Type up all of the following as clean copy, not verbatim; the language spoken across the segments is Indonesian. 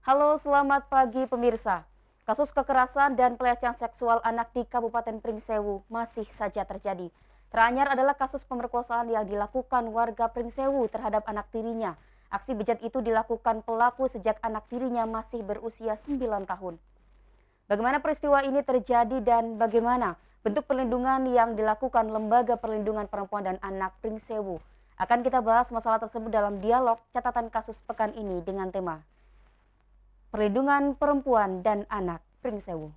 Halo, selamat pagi pemirsa. Kasus kekerasan dan pelecehan seksual anak di Kabupaten Pringsewu masih saja terjadi. Teranyar adalah kasus pemerkosaan yang dilakukan warga Pringsewu terhadap anak tirinya. Aksi bejat itu dilakukan pelaku sejak anak tirinya masih berusia 9 tahun. Bagaimana peristiwa ini terjadi dan bagaimana bentuk perlindungan yang dilakukan Lembaga Perlindungan Perempuan dan Anak Pringsewu? Akan kita bahas masalah tersebut dalam dialog catatan kasus pekan ini dengan tema Perlindungan Perempuan dan Anak Pringsewu.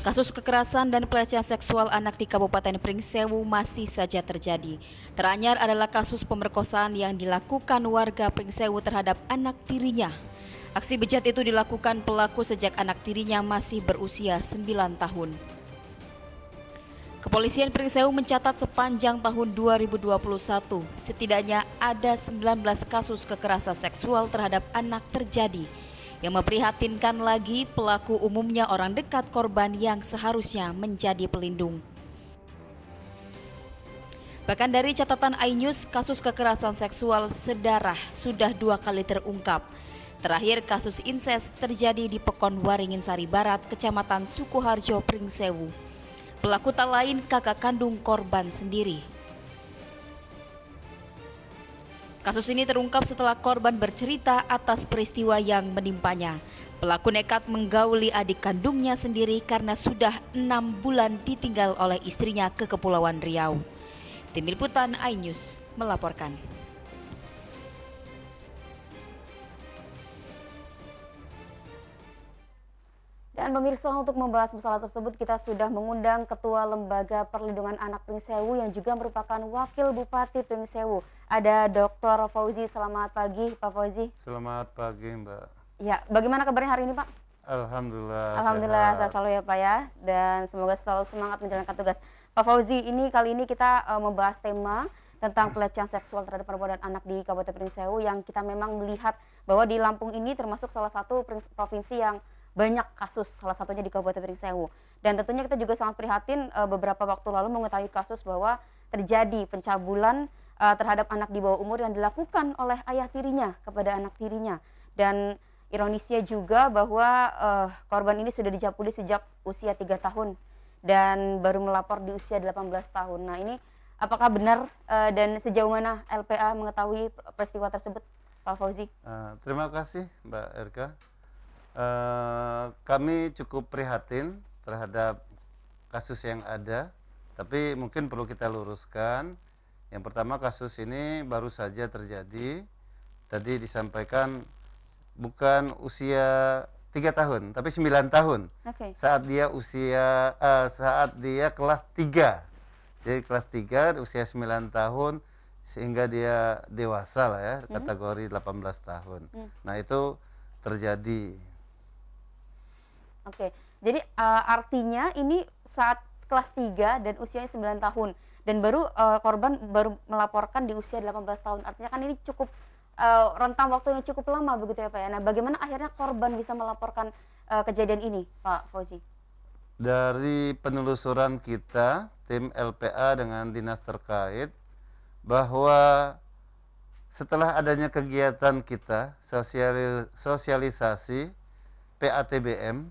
Kasus kekerasan dan pelecehan seksual anak di Kabupaten Pringsewu masih saja terjadi. Teranyar adalah kasus pemerkosaan yang dilakukan warga Pringsewu terhadap anak tirinya. Aksi bejat itu dilakukan pelaku sejak anak tirinya masih berusia 9 tahun. Kepolisian Pringsewu mencatat sepanjang tahun 2021, setidaknya ada 19 kasus kekerasan seksual terhadap anak terjadi. Yang memprihatinkan lagi, pelaku umumnya orang dekat korban yang seharusnya menjadi pelindung. Bahkan dari catatan iNews, kasus kekerasan seksual sedarah sudah 2 kali terungkap. Terakhir kasus insest terjadi di Pekon Waringin Sari Barat, Kecamatan Sukoharjo, Pringsewu. Pelaku tak lain kakak kandung korban sendiri. Kasus ini terungkap setelah korban bercerita atas peristiwa yang menimpanya. Pelaku nekat menggauli adik kandungnya sendiri karena sudah 6 bulan ditinggal oleh istrinya ke Kepulauan Riau. Tim Liputan iNews melaporkan. Dan pemirsa, untuk membahas masalah tersebut kita sudah mengundang Ketua Lembaga Perlindungan Anak Pringsewu yang juga merupakan Wakil Bupati Pringsewu. Ada Dr. Fauzi. Selamat pagi Pak Fauzi. Selamat pagi Mbak. Ya, bagaimana kabarnya hari ini Pak? Alhamdulillah. Alhamdulillah sehat. sehat selalu ya Pak ya. Dan semoga selalu semangat menjalankan tugas. Pak Fauzi, kali ini kita membahas tema tentang pelecehan seksual terhadap perempuan dan anak di Kabupaten Pringsewu yang kita memang melihat bahwa di Lampung ini termasuk salah satu provinsi yang banyak kasus, salah satunya di Kabupaten Pringsewu. Dan tentunya kita juga sangat prihatin beberapa waktu lalu mengetahui kasus bahwa terjadi pencabulan terhadap anak di bawah umur yang dilakukan oleh ayah tirinya kepada anak tirinya. Dan ironisnya juga bahwa korban ini sudah dijabuli sejak usia 3 tahun dan baru melapor di usia 18 tahun. Nah, ini apakah benar dan sejauh mana LPA mengetahui peristiwa tersebut, Pak Fauzi? Terima kasih Mbak Erka. Kami cukup prihatin terhadap kasus yang ada, tapi mungkin perlu kita luruskan. Yang pertama, kasus ini baru saja terjadi. Tadi disampaikan bukan usia 3 tahun, tapi 9 tahun. Okay. Saat dia kelas 3. Jadi kelas 3 usia 9 tahun sehingga dia dewasa lah ya, kategori 18 tahun. Nah, itu terjadi. Oke, jadi artinya ini saat kelas 3 dan usianya 9 tahun dan baru korban baru melaporkan di usia 18 tahun. Artinya kan ini cukup rentang waktu yang cukup lama begitu ya Pak ya. Nah, bagaimana akhirnya korban bisa melaporkan kejadian ini, Pak Fauzi? Dari penelusuran kita, tim LPA dengan dinas terkait, bahwa setelah adanya kegiatan kita, sosialisasi PATBM,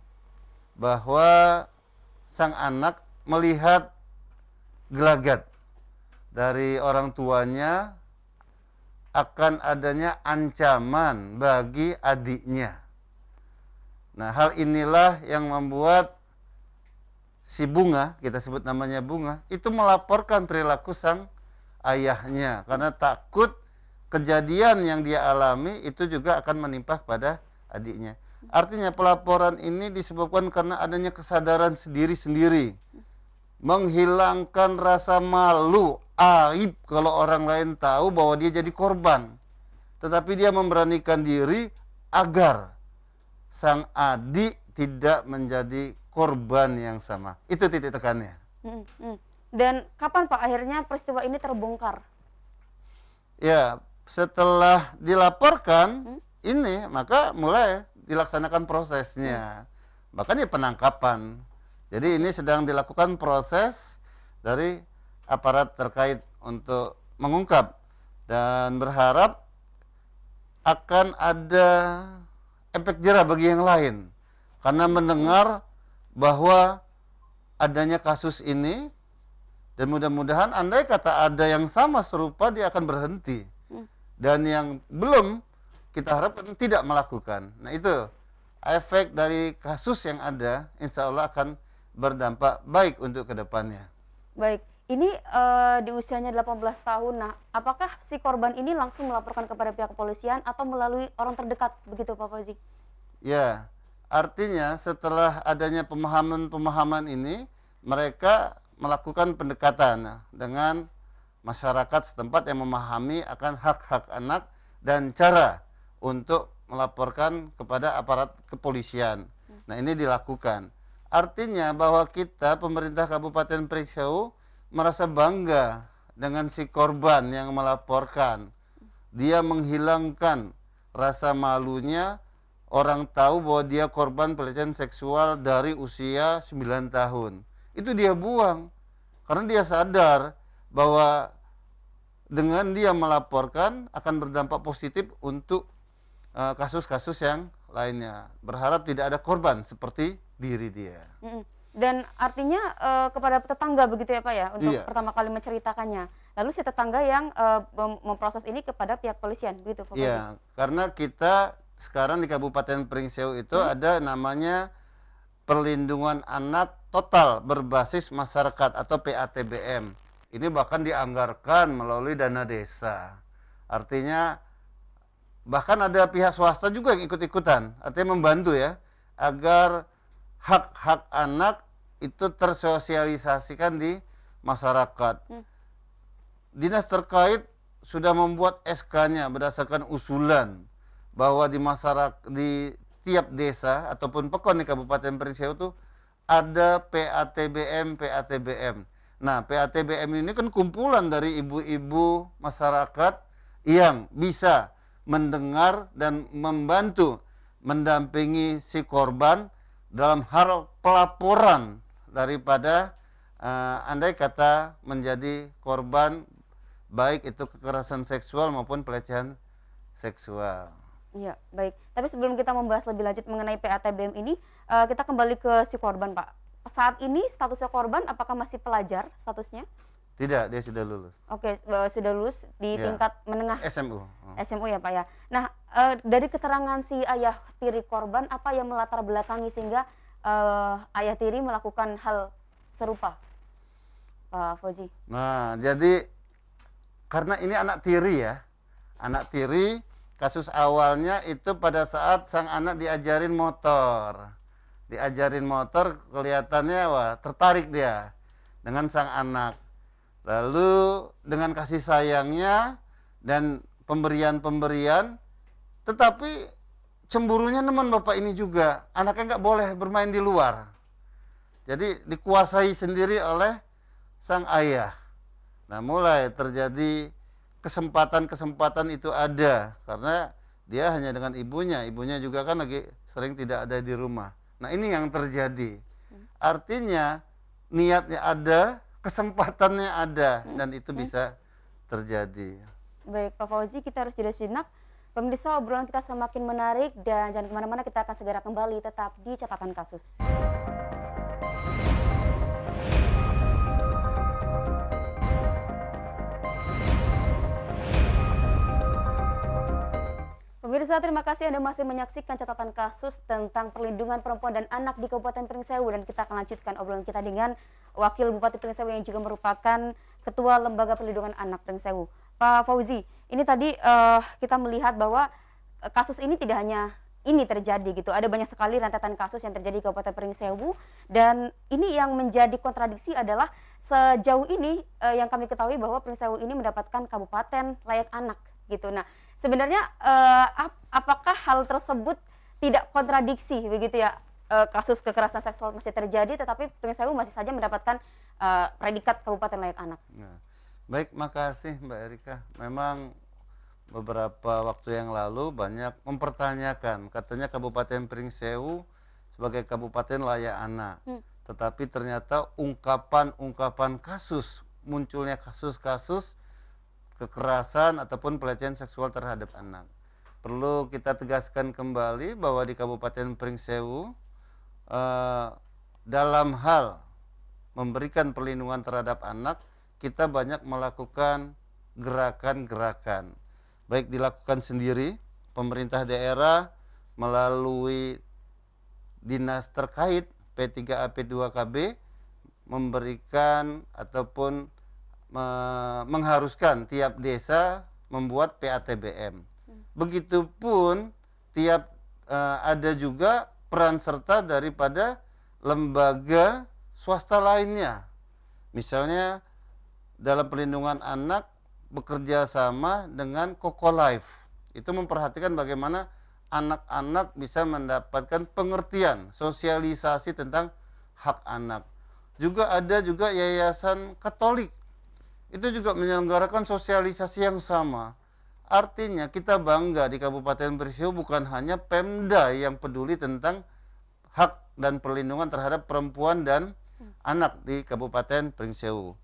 bahwa sang anak melihat gelagat dari orang tuanya akan adanya ancaman bagi adiknya. Nah, hal inilah yang membuat si Bunga, kita sebut namanya Bunga, itu melaporkan perilaku sang ayahnya karena takut kejadian yang dia alami itu juga akan menimpa pada adiknya. Artinya pelaporan ini disebabkan karena adanya kesadaran sendiri-sendiri, menghilangkan rasa malu, aib kalau orang lain tahu bahwa dia jadi korban. Tetapi dia memberanikan diri agar sang adik tidak menjadi korban yang sama. Itu titik tekannya. Dan kapan Pak akhirnya peristiwa ini terbongkar? Ya, setelah dilaporkan ini maka mulai dilaksanakan prosesnya. Bahkan ya penangkapan. Jadi ini sedang dilakukan proses dari aparat terkait untuk mengungkap dan berharap akan ada efek jerah bagi yang lain karena mendengar bahwa adanya kasus ini, dan mudah-mudahan andai kata ada yang sama serupa dia akan berhenti, dan yang belum kita harapkan tidak melakukan. Nah itu efek dari kasus yang ada, insya Allah akan berdampak baik untuk kedepannya. Baik, ini di usianya 18 tahun. Nah, apakah si korban ini langsung melaporkan kepada pihak kepolisian atau melalui orang terdekat begitu Pak Fauzi? Ya, artinya setelah adanya pemahaman-pemahaman ini, mereka melakukan pendekatan dengan masyarakat setempat yang memahami akan hak-hak anak dan cara untuk melaporkan kepada aparat kepolisian. Nah, ini dilakukan. Artinya bahwa kita, pemerintah Kabupaten Pringseu, merasa bangga dengan si korban yang melaporkan. Dia menghilangkan rasa malunya, orang tahu bahwa dia korban pelecehan seksual dari usia 9 tahun. Itu dia buang. Karena dia sadar bahwa dengan dia melaporkan akan berdampak positif untuk kasus-kasus yang lainnya. Berharap tidak ada korban seperti diri dia. Dan artinya kepada tetangga begitu ya Pak ya, untuk Iya. pertama kali menceritakannya. Lalu si tetangga yang memproses ini kepada pihak polisian, begitu Pak Fauzi? Iya, karena kita sekarang di Kabupaten Pringseu itu ada namanya perlindungan anak total berbasis masyarakat atau PATBM. Ini bahkan dianggarkan melalui dana desa. Artinya bahkan ada pihak swasta juga yang ikut-ikutan, artinya membantu ya, agar hak-hak anak itu tersosialisasikan di masyarakat. Dinas terkait sudah membuat SK-nya berdasarkan usulan bahwa di masyarakat, di tiap desa ataupun pekon di Kabupaten Pringseu itu ada PATBM. Nah, PATBM ini kan kumpulan dari ibu-ibu masyarakat yang bisa mendengar dan membantu mendampingi si korban dalam hal pelaporan daripada andai kata menjadi korban baik itu kekerasan seksual maupun pelecehan seksual. Iya, baik. Tapi sebelum kita membahas lebih lanjut mengenai PATBM ini, kita kembali ke si korban, Pak. Saat ini statusnya korban apakah masih pelajar statusnya? Tidak, dia sudah lulus. Oke, sudah lulus di Ya. tingkat menengah SMU. SMU ya Pak ya. Nah, dari keterangan si ayah tiri korban, apa yang melatar belakangi sehingga ayah tiri melakukan hal serupa, Pak Fauzi? Nah, jadi karena ini anak tiri ya. Anak tiri, kasus awalnya itu pada saat sang anak diajarin motor. Diajarin motor, kelihatannya wah tertarik dia dengan sang anak. Lalu dengan kasih sayangnya dan pemberian-pemberian, tetapi cemburunya nemen bapak ini juga. Anaknya nggak boleh bermain di luar. Jadi dikuasai sendiri oleh sang ayah. Nah, mulai terjadi kesempatan-kesempatan itu ada karena dia hanya dengan ibunya. Ibunya juga kan lagi sering tidak ada di rumah. Nah, ini yang terjadi. Artinya niatnya ada, kesempatannya ada, dan itu bisa terjadi. Baik, Pak Fauzi, kita harus jeda sejenak. Pemirsa, obrolan kita semakin menarik dan jangan kemana-mana, kita akan segera kembali tetap di catatan kasus. Pemirsa, terima kasih Anda masih menyaksikan catatan kasus tentang perlindungan perempuan dan anak di Kabupaten Pringseu, dan kita akan lanjutkan obrolan kita dengan Wakil Bupati Pringseu yang juga merupakan Ketua Lembaga Perlindungan Anak Pringseu. Pak Fauzi, ini tadi kita melihat bahwa kasus ini tidak hanya ini terjadi gitu, ada banyak sekali rentetan kasus yang terjadi di Kabupaten Pringseu, dan ini yang menjadi kontradiksi adalah sejauh ini yang kami ketahui bahwa Pringseu ini mendapatkan kabupaten layak anak gitu. Nah, sebenarnya apakah hal tersebut tidak kontradiksi begitu ya? Kasus kekerasan seksual masih terjadi, tetapi Pringseu masih saja mendapatkan predikat kabupaten layak anak. Nah, baik, makasih Mbak Erika. Memang beberapa waktu yang lalu banyak mempertanyakan, katanya Kabupaten Pringseu sebagai kabupaten layak anak. Tetapi ternyata ungkapan-ungkapan kasus, munculnya kasus-kasus kekerasan ataupun pelecehan seksual terhadap anak. perlu kita tegaskan kembali bahwa di Kabupaten Pringsewu dalam hal memberikan perlindungan terhadap anak, kita banyak melakukan gerakan-gerakan. Baik dilakukan sendiri, pemerintah daerah melalui dinas terkait P3A P2KB memberikan ataupun mengharuskan tiap desa membuat PATBM. Begitupun tiap ada juga peran serta daripada lembaga swasta lainnya. Misalnya dalam perlindungan anak bekerja sama dengan Koko Life. Itu memperhatikan bagaimana anak-anak bisa mendapatkan pengertian, sosialisasi tentang hak anak. Juga ada juga Yayasan Katolik. Itu juga menyelenggarakan sosialisasi yang sama. Artinya kita bangga di Kabupaten Pringsewu bukan hanya Pemda yang peduli tentang hak dan perlindungan terhadap perempuan dan anak di Kabupaten Pringsewu.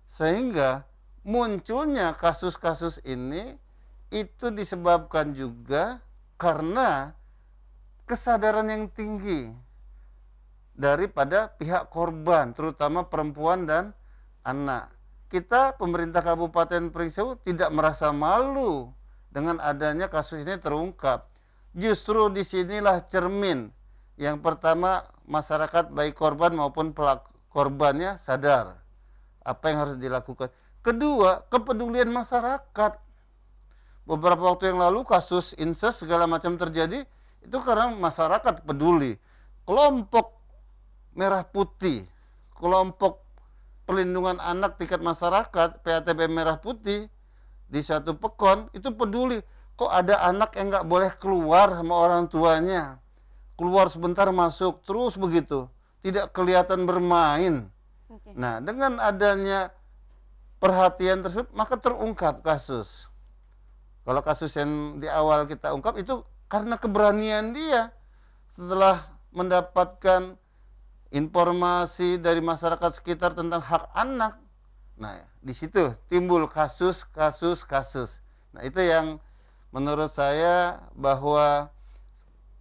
Sehingga munculnya kasus-kasus ini itu disebabkan juga karena kesadaran yang tinggi daripada pihak korban, terutama perempuan dan anak. Kita pemerintah Kabupaten Pringsewu tidak merasa malu dengan adanya kasus ini terungkap. Justru disinilah cermin. Yang pertama, masyarakat baik korban maupun pelaku korbannya sadar apa yang harus dilakukan. Kedua, kepedulian masyarakat. Beberapa waktu yang lalu kasus incest segala macam terjadi, itu karena masyarakat peduli. Kelompok Merah Putih, kelompok perlindungan anak tingkat masyarakat, PATB Merah Putih, di suatu pekon, itu peduli. Kok ada anak yang nggak boleh keluar sama orang tuanya? Keluar sebentar masuk, terus begitu. Tidak kelihatan bermain. Nah, dengan adanya perhatian tersebut, maka terungkap kasus. Kalau kasus yang di awal kita ungkap, itu karena keberanian dia. Setelah mendapatkan informasi dari masyarakat sekitar tentang hak anak. Nah, di situ timbul kasus. Nah, itu yang menurut saya bahwa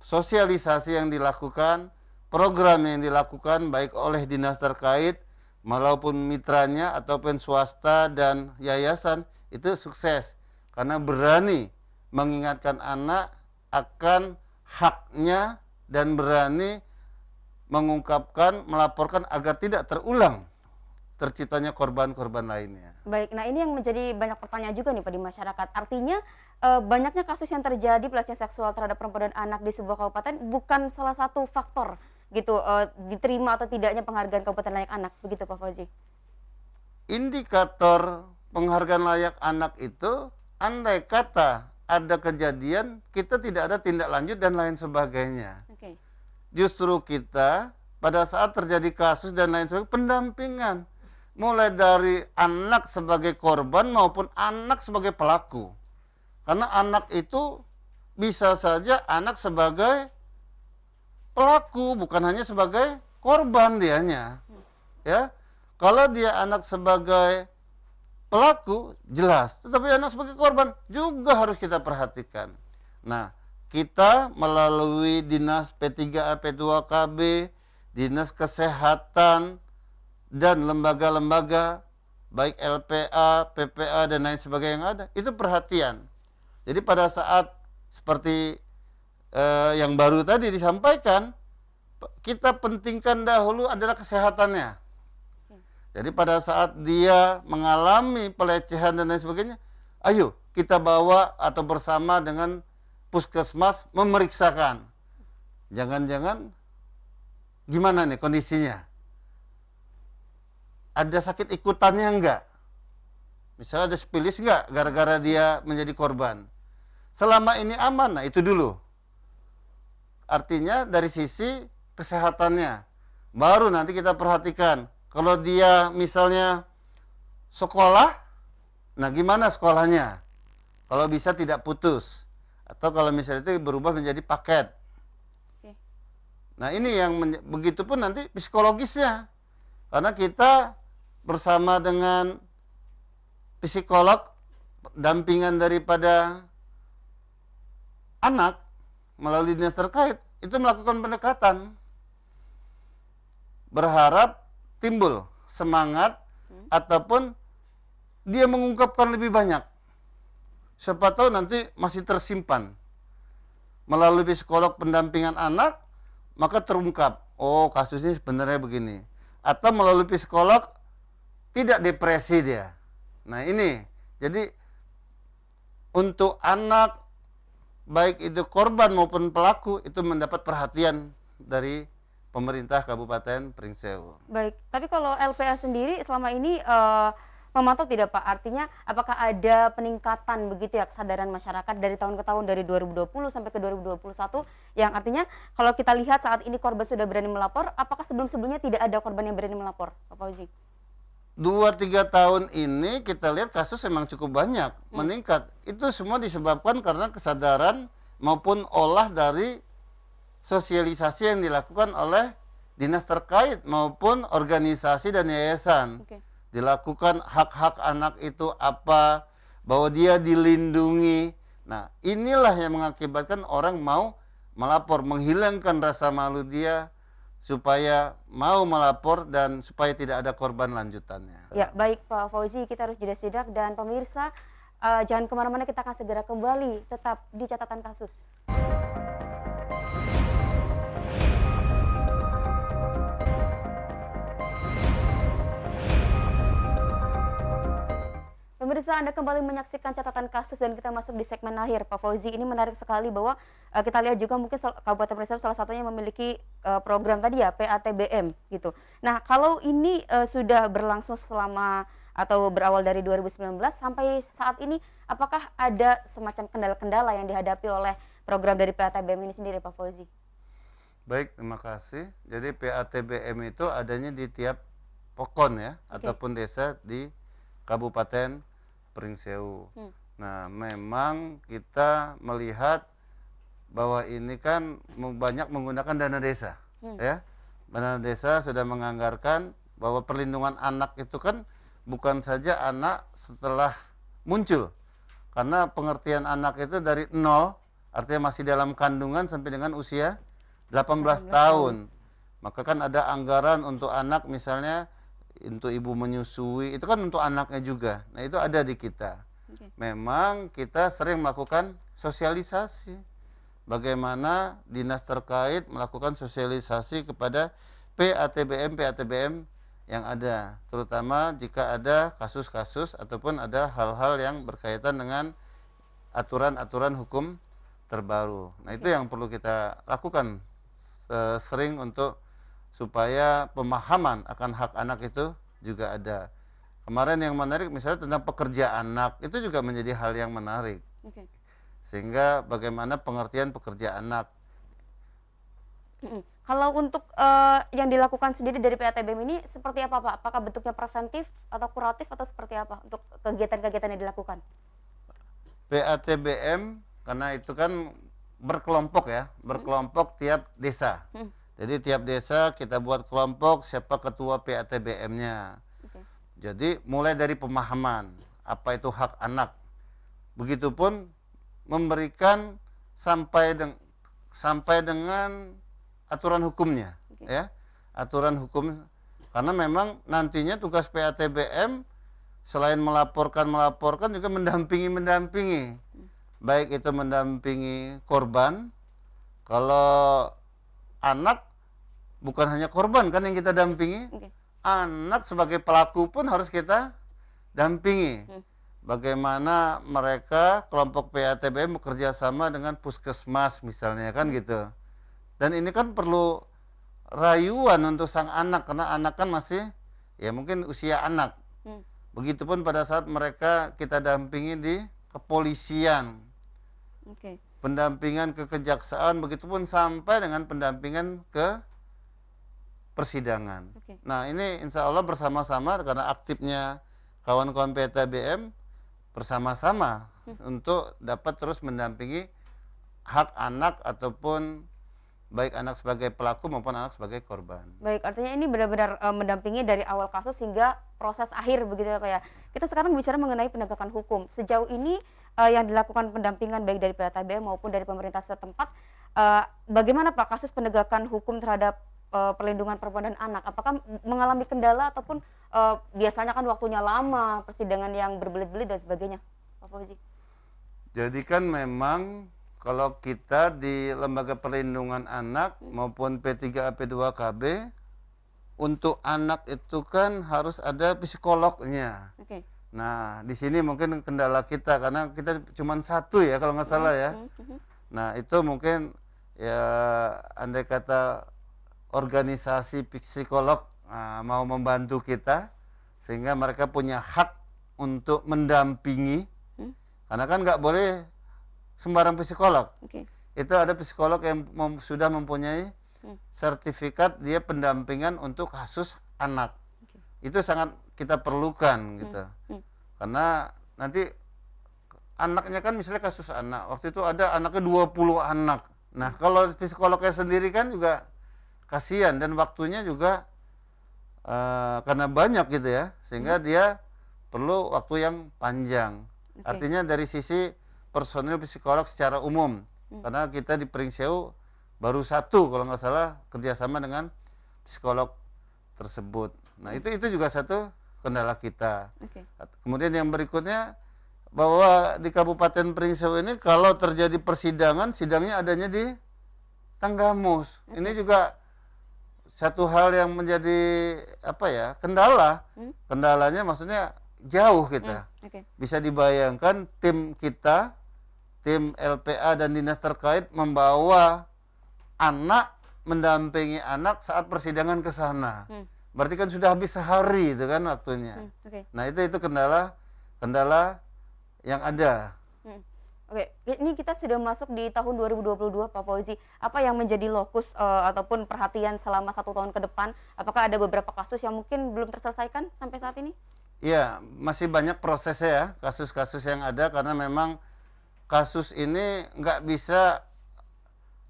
sosialisasi yang dilakukan, program yang dilakukan baik oleh dinas terkait maupun mitranya ataupun swasta dan yayasan itu sukses karena berani mengingatkan anak akan haknya dan berani mengungkapkan, melaporkan agar tidak terulang terciptanya korban-korban lainnya. Baik, nah ini yang menjadi banyak pertanyaan juga nih Pak di masyarakat. Artinya banyaknya kasus yang terjadi pelecehan seksual terhadap perempuan dan anak di sebuah kabupaten bukan salah satu faktor gitu diterima atau tidaknya penghargaan Kabupaten Layak Anak, begitu Pak Fauzi? Indikator penghargaan layak anak itu andai kata ada kejadian, kita tidak ada tindak lanjut dan lain sebagainya. Oke. Justru kita pada saat terjadi kasus dan lain sebagainya pendampingan mulai dari anak sebagai korban maupun anak sebagai pelaku. Karena anak itu bisa saja anak sebagai pelaku bukan hanya sebagai korban dianya. Ya. Kalau dia anak sebagai pelaku jelas, tetapi anak sebagai korban juga harus kita perhatikan. Nah, kita melalui Dinas P3A P2KB, Dinas Kesehatan, dan lembaga-lembaga, baik LPA, PPA, dan lain sebagainya yang ada, itu perhatian. Jadi pada saat seperti yang baru tadi disampaikan, kita pentingkan dahulu adalah kesehatannya. Jadi pada saat dia mengalami pelecehan dan lain sebagainya, ayo kita bawa atau bersama dengan puskesmas memeriksakan. Jangan-jangan gimana nih kondisinya? Ada sakit ikutannya enggak? Misalnya ada spilis enggak gara-gara dia menjadi korban? Selama ini aman, nah itu dulu. Artinya dari sisi kesehatannya. Baru nanti kita perhatikan. Kalau dia misalnya sekolah, nah gimana sekolahnya? Kalau bisa tidak putus. Atau kalau misalnya itu berubah menjadi paket. Oke. Nah ini yang begitu pun nanti psikologisnya. Karena kita bersama dengan psikolog, dampingan daripada anak melalui dinas terkait itu melakukan pendekatan, berharap timbul semangat ataupun dia mengungkapkan lebih banyak. Siapa tahu nanti masih tersimpan. Melalui psikolog pendampingan anak, maka terungkap, oh kasusnya sebenarnya begini. Atau melalui psikolog, tidak depresi dia. Nah ini, jadi untuk anak, baik itu korban maupun pelaku, itu mendapat perhatian dari pemerintah Kabupaten Pringsewu. Baik, tapi kalau LPA sendiri selama ini memantau tidak Pak? Artinya apakah ada peningkatan begitu ya kesadaran masyarakat dari tahun ke tahun, dari 2020 sampai ke 2021, yang artinya kalau kita lihat saat ini korban sudah berani melapor, apakah sebelum-sebelumnya tidak ada korban yang berani melapor, Pak Fauzi? 2-3 tahun ini kita lihat kasus memang cukup banyak meningkat. Itu semua disebabkan karena kesadaran maupun olah dari sosialisasi yang dilakukan oleh dinas terkait maupun organisasi dan yayasan. Oke. Dilakukan hak-hak anak itu apa, bahwa dia dilindungi. Nah, inilah yang mengakibatkan orang mau melapor, menghilangkan rasa malu dia, supaya mau melapor dan supaya tidak ada korban lanjutannya. Ya, baik Pak Fauzi, kita harus jeda sidak, dan pemirsa jangan kemana-mana, kita akan segera kembali tetap di catatan kasus. Pemirsa, Anda kembali menyaksikan catatan kasus dan kita masuk di segmen akhir. Pak Fauzi, ini menarik sekali bahwa kita lihat juga mungkin Kabupaten Pringsewu salah satunya memiliki program tadi ya, PATBM gitu. Nah, kalau ini sudah berlangsung selama atau berawal dari 2019 sampai saat ini, apakah ada semacam kendala-kendala yang dihadapi oleh program dari PATBM ini sendiri, Pak Fauzi? Baik, terima kasih. Jadi PATBM itu adanya di tiap pokon ya, ataupun desa di Kabupaten Pringsewu. Nah, memang kita melihat bahwa ini kan banyak menggunakan dana desa, ya. Dana desa sudah menganggarkan bahwa perlindungan anak itu kan bukan saja anak setelah muncul, karena pengertian anak itu dari 0, artinya masih dalam kandungan sampai dengan usia 18 tahun. Maka kan ada anggaran untuk anak, misalnya untuk ibu menyusui, itu kan untuk anaknya juga. Nah, itu ada di kita. Memang kita sering melakukan sosialisasi. Bagaimana dinas terkait melakukan sosialisasi kepada PATBM yang ada. Terutama jika ada kasus-kasus ataupun ada hal-hal yang berkaitan dengan aturan-aturan hukum terbaru. Nah, itu yang perlu kita lakukan sering untuk supaya pemahaman akan hak anak itu juga ada. Kemarin yang menarik misalnya tentang pekerja anak, itu juga menjadi hal yang menarik. Sehingga bagaimana pengertian pekerja anak. Kalau untuk yang dilakukan sendiri dari PATBM ini seperti apa Pak? Apakah bentuknya preventif atau kuratif atau seperti apa untuk kegiatan-kegiatan yang dilakukan? PATBM karena itu kan berkelompok ya, berkelompok tiap desa. Jadi tiap desa kita buat kelompok, siapa ketua PATBM-nya. Jadi mulai dari pemahaman apa itu hak anak. Begitupun memberikan sampai dengan aturan hukumnya, ya. Aturan hukum, karena memang nantinya tugas PATBM selain melaporkan juga mendampingi. Baik itu mendampingi korban. Kalau anak bukan hanya korban kan yang kita dampingi, anak sebagai pelaku pun harus kita dampingi. Bagaimana mereka kelompok PATBM bekerja sama dengan puskesmas misalnya kan gitu. Dan ini kan perlu rayuan untuk sang anak, karena anak kan masih ya mungkin usia anak. Begitupun pada saat mereka kita dampingi di kepolisian, pendampingan ke kejaksaan, begitupun sampai dengan pendampingan ke persidangan. Nah, ini insya Allah bersama-sama karena aktifnya kawan-kawan PATBM bersama-sama untuk dapat terus mendampingi hak anak ataupun baik anak sebagai pelaku maupun anak sebagai korban. Baik, artinya ini benar-benar mendampingi dari awal kasus hingga proses akhir begitu ya Pak ya. Kita sekarang bicara mengenai penegakan hukum. Sejauh ini yang dilakukan pendampingan baik dari PATB maupun dari pemerintah setempat, bagaimana Pak kasus penegakan hukum terhadap, perlindungan perempuan dan anak? Apakah mengalami kendala ataupun, biasanya kan waktunya lama, persidangan yang berbelit-belit dan sebagainya, Pak Fauzi? Jadi kan memang kalau kita di Lembaga Perlindungan Anak maupun P3A P2KB, untuk anak itu kan harus ada psikolognya. Oke. Nah, di sini mungkin kendala kita karena kita cuma satu ya kalau nggak salah ya. Mhm. Nah, itu mungkin ya andai kata organisasi psikolog mau membantu kita sehingga mereka punya hak untuk mendampingi, Mmm, karena kan nggak boleh sembarang psikolog. oke. Itu ada psikolog yang sudah mempunyai Mmm, sertifikat dia pendampingan untuk kasus anak. oke. Itu sangat kita perlukan gitu. Mmm, Karena nanti anaknya kan misalnya kasus anak, waktu itu ada anaknya 20 anak. Nah, kalau psikolognya sendiri kan juga kasihan dan waktunya juga karena banyak gitu ya, sehingga dia perlu waktu yang panjang. oke. Artinya dari sisi personil psikolog secara umum, karena kita di Pringsewu baru satu kalau nggak salah kerjasama dengan psikolog tersebut. Nah, itu juga satu kendala kita. Oke. Kemudian yang berikutnya bahwa di Kabupaten Pringsewu ini kalau terjadi persidangan, sidangnya adanya di Tanggamus. Ini juga satu hal yang menjadi apa ya, kendala. Kendalanya maksudnya jauh kita. Oke. Bisa dibayangkan tim kita, tim LPA dan dinas terkait membawa anak, mendampingi anak saat persidangan ke sana. Berarti kan sudah habis sehari itu kan waktunya. Oke. Nah, itu kendala yang ada. Oke, ini kita sudah masuk di tahun 2022 Pak Fauzi. Apa yang menjadi lokus ataupun perhatian selama 1 tahun ke depan? Apakah ada beberapa kasus yang mungkin belum terselesaikan sampai saat ini? Iya, masih banyak prosesnya ya, kasus-kasus yang ada karena memang kasus ini nggak bisa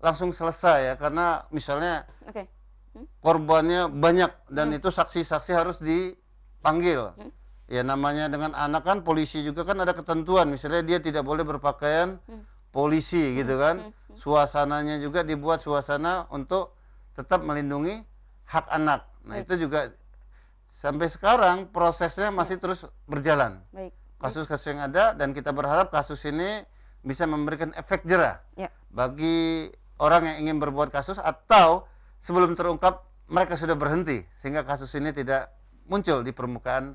langsung selesai ya, karena misalnya Oke. korbannya banyak dan itu saksi-saksi harus dipanggil. Ya namanya dengan anak kan polisi juga kan ada ketentuan, misalnya dia tidak boleh berpakaian polisi gitu kan. Suasananya juga dibuat suasana untuk tetap melindungi hak anak. Nah, itu juga sampai sekarang prosesnya masih terus berjalan. Baik. Kasus-kasus yang ada dan kita berharap kasus ini bisa memberikan efek jerah Ya. bagi orang yang ingin berbuat kasus atau sebelum terungkap mereka sudah berhenti sehingga kasus ini tidak muncul di permukaan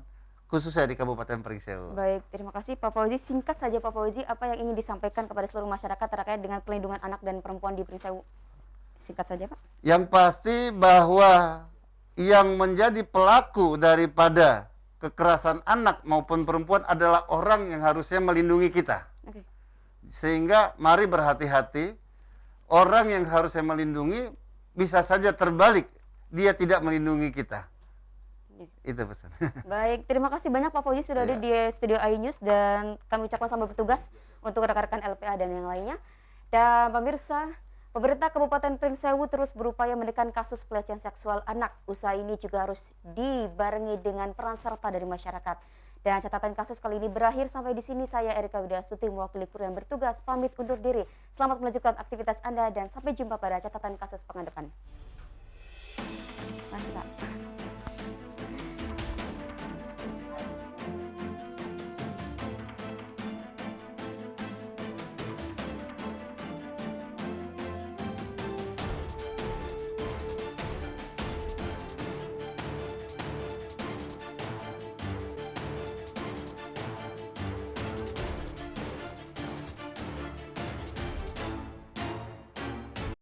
khususnya di Kabupaten Pringsewu. Baik, terima kasih Pak Fauzi. Singkat saja Pak Fauzi, apa yang ingin disampaikan kepada seluruh masyarakat terkait dengan pelindungan anak dan perempuan di Pringsewu? Singkat saja Pak. Yang pasti bahwa yang menjadi pelaku daripada kekerasan anak maupun perempuan adalah orang yang harusnya melindungi kita. Oke. Sehingga mari berhati-hati, orang yang harusnya melindungi bisa saja terbalik, dia tidak melindungi kita. Itu pesan. Baik, terima kasih banyak Pak Fauzi sudah ada di studio iNews dan kami ucapkan selamat bertugas untuk rekan-rekan LPA dan yang lainnya. Dan pemirsa, pemerintah Kabupaten Pringsewu terus berupaya menekan kasus pelecehan seksual anak. Usaha ini juga harus dibarengi dengan peran serta dari masyarakat. Dan catatan kasus kali ini berakhir sampai di sini. Saya Erika Widasuti mewakili kru yang bertugas pamit undur diri. Selamat melanjutkan aktivitas Anda dan sampai jumpa pada catatan kasus pekan depan.